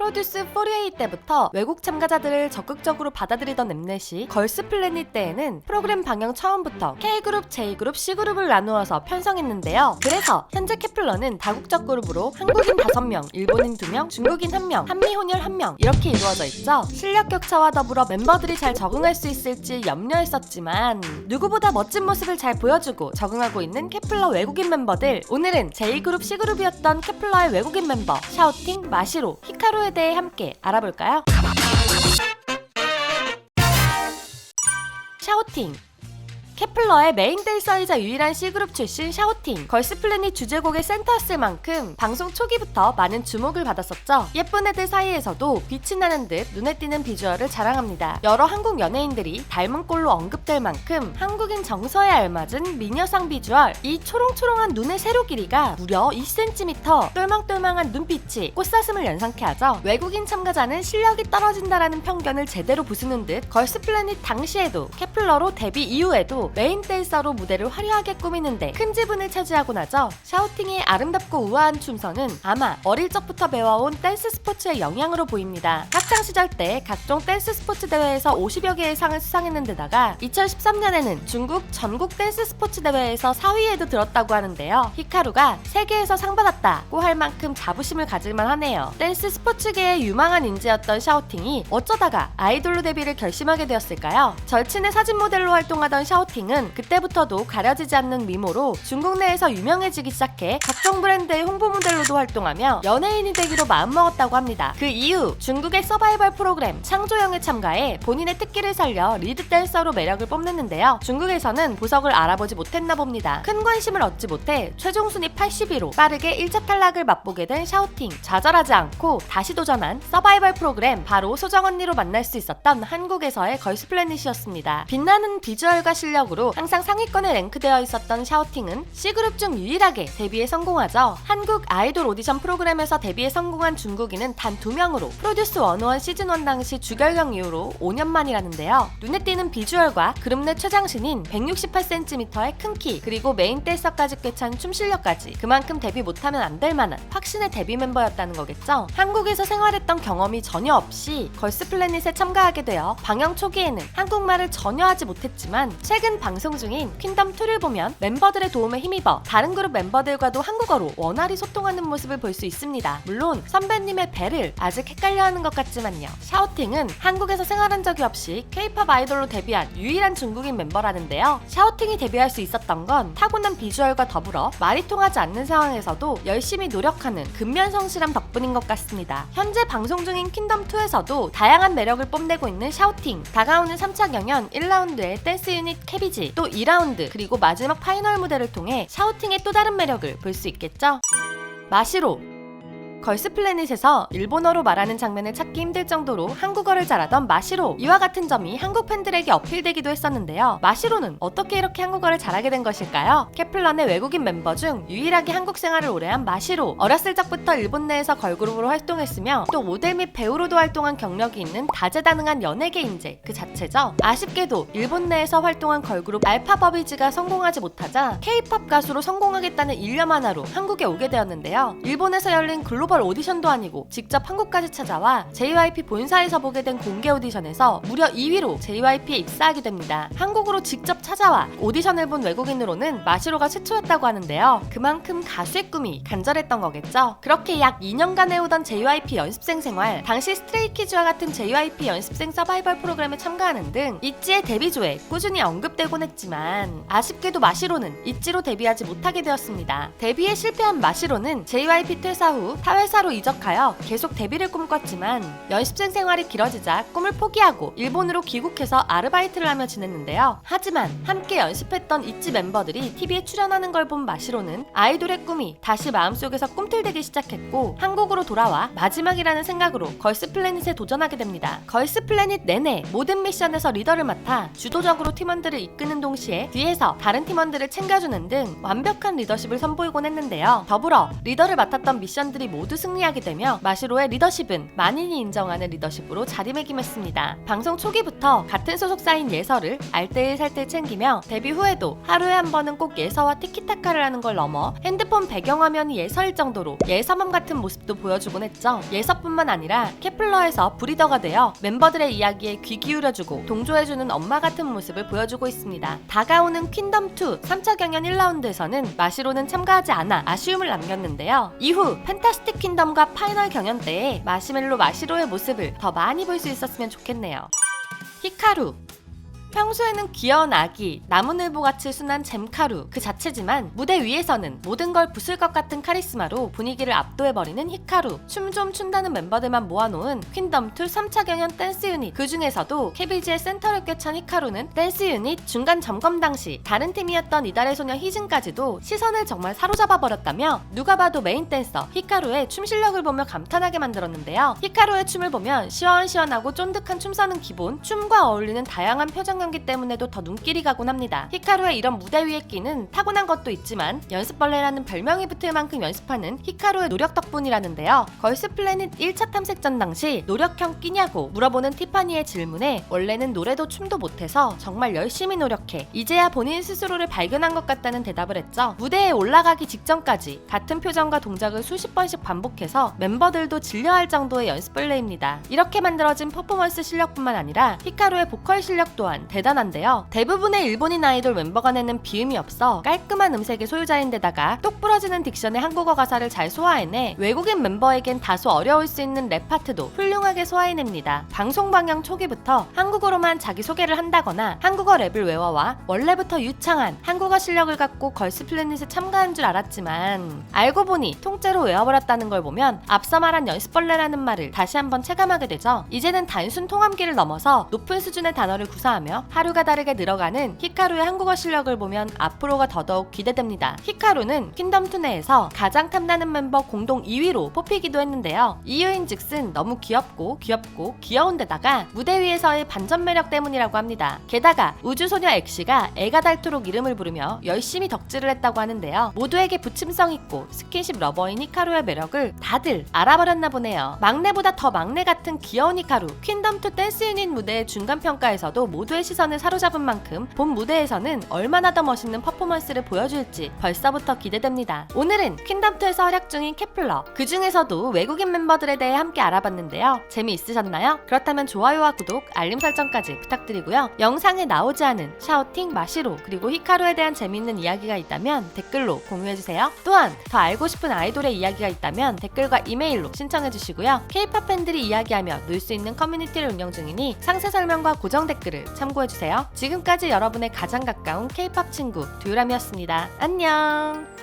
프로듀스 48 때부터 외국 참가자들을 적극적으로 받아들이던 엠넷이 걸스플래닛 때에는 프로그램 방영 처음부터 K그룹, J그룹, C그룹을 나누어서 편성했는데요. 그래서 현재 케플러는 다국적 그룹으로 한국인 5명, 일본인 2명, 중국인 1명, 한미혼혈 1명 이렇게 이루어져 있죠. 실력 격차와 더불어 멤버들이 잘 적응할 수 있을지 염려했었지만 누구보다 멋진 모습을 잘 보여주고 적응하고 있는 케플러 외국인 멤버들, 오늘은 J그룹, C그룹이었던 케플러의 외국인 멤버 샤오팅, 마시로, 히카루에 대해 함께 알아볼까요? 샤오팅, 케플러의 메인 댄서이자 유일한 C그룹 출신 샤오팅, 걸스플래닛 주제곡의 센터였을 만큼 방송 초기부터 많은 주목을 받았었죠. 예쁜 애들 사이에서도 빛이 나는 듯 눈에 띄는 비주얼을 자랑합니다. 여러 한국 연예인들이 닮은 꼴로 언급될 만큼 한국인 정서에 알맞은 미녀상 비주얼, 이 초롱초롱한 눈의 세로 길이가 무려 2cm, 똘망똘망한 눈빛이 꽃사슴을 연상케 하죠. 외국인 참가자는 실력이 떨어진다라는 편견을 제대로 부수는 듯 걸스플래닛 당시에도 케플러로 데뷔 이후에도 메인 댄서로 무대를 화려하게 꾸미는데 큰 지분을 차지하고 나죠. 샤오팅의 아름답고 우아한 춤선은 아마 어릴 적부터 배워온 댄스 스포츠의 영향으로 보입니다. 학창시절 때 각종 댄스 스포츠 대회에서 50여 개의 상을 수상했는 데다가 2013년에는 중국 전국 댄스 스포츠 대회에서 4위에도 들었다고 하는데요. 히카루가 세계에서 상 받았다고 할 만큼 자부심을 가질만 하네요. 댄스 스포츠계의 유망한 인재였던 샤오팅이 어쩌다가 아이돌로 데뷔를 결심하게 되었을까요? 절친의 사진 모델로 활동하던 샤오팅은 그때부터도 가려지지 않는 미모로 중국 내에서 유명해지기 시작해 각종 브랜드의 홍보 모델로도 활동하며 연예인이 되기로 마음먹었다고 합니다. 그 이후 중국의 서바이벌 프로그램 창조영에 참가해 본인의 특기를 살려 리드 댄서로 매력을 뽐냈는데요. 중국에서는 보석을 알아보지 못했나 봅니다. 큰 관심을 얻지 못해 최종 순위 80위로 빠르게 1차 탈락을 맛보게 된 샤오팅. 좌절하지 않고 다시 도전한 서바이벌 프로그램, 바로 소정 언니로 만날 수 있었던 한국에서의 걸스플래닛이었습니다. 빛나는 비주얼과 실력으로 항상 상위권에 랭크되어 있었던 샤오팅은 C그룹 중 유일하게 데뷔에 성공하죠. 한국 아이돌 오디션 프로그램에서 데뷔에 성공한 중국인은 단 2명으로 프로듀스 101 시즌1 당시 주결경 이후로 5년 만이라는데요. 눈에 띄는 비주얼과 그룹 내 최장신인 168cm의 큰 키, 그리고 메인 댄서까지 꿰찬 춤 실력까지, 그만큼 데뷔 못하면 안 될 만한 확신의 데뷔 멤버였다는 거겠죠. 한국에서 생활했던 경험이 전혀 없이 걸스플래닛에 참가하게 되어 방영 초기에는 한국말을 전혀 하지 못했지만 최근 방송 중인 퀸덤2를 보면 멤버들의 도움에 힘입어 다른 그룹 멤버들과도 한국어로 원활히 소통하는 모습을 볼 수 있습니다. 물론 선배님의 배를 아직 헷갈려하는 것 같지만요. 샤오팅은 한국에서 생활한 적이 없이 K-POP 아이돌로 데뷔한 유일한 중국인 멤버라는데요. 샤오팅이 데뷔할 수 있었던 건 타고난 비주얼과 더불어 말이 통하지 않는 상황에서도 열심히 노력하는 근면성실함 덕분인 것 같습니다. 현재 방송 중인 퀸덤2에서도 다양한 매력을 뽐내고 있는 샤오팅. 다가오는 3차 경연 1라운드의 댄스 유닛 캐비지, 또 2라운드, 그리고 마지막 파이널 무대를 통해 샤오팅의 또 다른 매력을 볼 수 있겠죠. 마시로, 걸스플래닛에서 일본어로 말하는 장면을 찾기 힘들 정도로 한국어를 잘하던 마시로, 이와 같은 점이 한국 팬들에게 어필되기도 했었는데요. 마시로는 어떻게 이렇게 한국어를 잘하게 된 것일까요? 케플러 내 외국인 멤버 중 유일하게 한국 생활을 오래한 마시로, 어렸을 적부터 일본 내에서 걸그룹으로 활동했으며 또 모델 및 배우로도 활동한 경력이 있는 다재다능한 연예계 인재 그 자체죠. 아쉽게도 일본 내에서 활동한 걸그룹 알파버비즈가 성공하지 못하자 K-POP 가수로 성공하겠다는 일념 하나로 한국에 오게 되었는데요. 일본에서 열린 글로벌 오디션도 아니고 직접 한국까지 찾아와 JYP 본사에서 보게 된 공개 오디션에서 무려 2위로 JYP에 입사하게 됩니다. 한국으로 직접 찾아와 오디션을 본 외국인으로는 마시로가 최초였다고 하는데요. 그만큼 가수의 꿈이 간절했던 거겠죠. 그렇게 약 2년간 해오던 JYP 연습생 생활, 당시 스트레이키즈와 같은 JYP 연습생 서바이벌 프로그램에 참가하는 등 있지의 데뷔조에 꾸준히 언급되곤 했지만 아쉽게도 마시로는 있지로 데뷔하지 못하게 되었습니다. 데뷔에 실패한 마시로는 JYP 퇴사 후 타회사로 이적하여 계속 데뷔를 꿈꿨지만 연습생 생활이 길어지자 꿈을 포기하고 일본으로 귀국해서 아르바이트를 하며 지냈는데요. 하지만 함께 연습했던 있지 멤버들이 TV에 출연하는 걸 본 마시로는 아이돌의 꿈이 다시 마음속에서 꿈틀대기 시작했고 한국으로 돌아와 마지막이라는 생각으로 걸스플래닛에 도전하게 됩니다. 걸스플래닛 내내 모든 미션에서 리더를 맡아 주도적으로 팀원들을 이끄는 동시에 뒤에서 다른 팀원들을 챙겨주는 등 완벽한 리더십을 선보이곤 했는데요. 더불어 리더를 맡았던 미션들이 모두 모두 승리하게 되며 마시로의 리더십은 만인이 인정하는 리더십으로 자리매김했습니다. 방송 초기부터 같은 소속사인 예서를 알뜰살뜰 챙기며 데뷔 후에도 하루에 한 번은 꼭 예서와 티키타카를 하는 걸 넘어 핸드폰 배경화면이 예서일 정도로 예서맘 같은 모습도 보여주곤 했죠. 예서뿐만 아니라 케플러에서 브리더가 되어 멤버들의 이야기에 귀 기울여주고 동조해주는 엄마 같은 모습을 보여주고 있습니다. 다가오는 퀸덤2 3차 경연 1라운드에서는 마시로는 참가하지 않아 아쉬움을 남겼는데요. 이후 펜타스틱 퀸덤과 파이널 경연 때에 마시멜로 마시로의 모습을 더 많이 볼 수 있었으면 좋겠네요. 히카루, 평소에는 귀여운 아기, 나무늘보같이 순한 잼카루 그 자체지만 무대 위에서는 모든 걸 부술 것 같은 카리스마로 분위기를 압도해버리는 히카루. 춤 좀 춘다는 멤버들만 모아놓은 퀸덤2 3차 경연 댄스 유닛. 그 중에서도 KBG의 센터를 꿰찬 히카루는 댄스 유닛 중간 점검 당시 다른 팀이었던 이달의 소녀 희진까지도 시선을 정말 사로잡아버렸다며 누가 봐도 메인 댄서 히카루의 춤 실력을 보며 감탄하게 만들었는데요. 히카루의 춤을 보면 시원시원하고 쫀득한 춤선은 기본, 춤과 어울리는 다양한 표정 연기 때문에도 더 눈길이 가곤 합니다. 히카루의 이런 무대 위에 끼는 타고난 것도 있지만 연습벌레라는 별명이 붙을 만큼 연습하는 히카루의 노력 덕분이라는데요. 걸스플래닛 1차 탐색전 당시 노력형 끼냐고 물어보는 티파니의 질문에 원래는 노래도 춤도 못해서 정말 열심히 노력해 이제야 본인 스스로를 발견한 것 같다는 대답을 했죠. 무대에 올라가기 직전까지 같은 표정과 동작을 수십 번씩 반복해서 멤버들도 질려할 정도의 연습벌레입니다. 이렇게 만들어진 퍼포먼스 실력뿐만 아니라 히카루의 보컬 실력 또한 대단한데요. 대부분의 일본인 아이돌 멤버가 내는 비음이 없어 깔끔한 음색의 소유자인데다가 똑 부러지는 딕션의 한국어 가사를 잘 소화해내 외국인 멤버에겐 다소 어려울 수 있는 랩 파트도 훌륭하게 소화해냅니다. 방송 방영 초기부터 한국어로만 자기소개를 한다거나 한국어 랩을 외워와 원래부터 유창한 한국어 실력을 갖고 걸스플래닛에 참가한 줄 알았지만 알고 보니 통째로 외워버렸다는 걸 보면 앞서 말한 연습벌레라는 말을 다시 한번 체감하게 되죠. 이제는 단순 통함기를 넘어서 높은 수준의 단어를 구사하며 하루가 다르게 늘어가는 히카루의 한국어 실력을 보면 앞으로가 더더욱 기대됩니다. 히카루는 퀸덤2 내에서 가장 탐나는 멤버 공동 2위로 뽑히기도 했는데요. 이유인즉슨 너무 귀엽고 귀여운 데다가 무대 위에서의 반전 매력 때문이라고 합니다. 게다가 우주소녀 엑시가 애가 닳도록 이름을 부르며 열심히 덕질을 했다고 하는데요. 모두에게 부침성 있고 스킨십 러버인 히카루의 매력을 다들 알아버렸나 보네요. 막내보다 더 막내 같은 귀여운 히카루. 퀸덤2 댄스 유닛 무대의 중간 평가에서도 모두의 시선을 사로잡은 만큼 본 무대에서는 얼마나 더 멋있는 퍼포먼스를 보여줄지 벌써부터 기대됩니다. 오늘은 퀸덤2에서 활약 중인 케플러, 그 중에서도 외국인 멤버들에 대해 함께 알아봤는데요. 재미있으셨나요? 그렇다면 좋아요와 구독, 알림 설정까지 부탁드리고요. 영상에 나오지 않은 샤오팅, 마시로, 그리고 히카루에 대한 재미있는 이야기가 있다면 댓글로 공유해주세요. 또한 더 알고 싶은 아이돌의 이야기가 있다면 댓글과 이메일로 신청해주시고요. K-POP 팬들이 이야기하며 놀 수 있는 커뮤니티를 운영 중이니 상세 설명과 고정 댓글을 참고해주세요. 지금까지 여러분의 가장 가까운 K-POP 친구 듀람이었습니다. 안녕!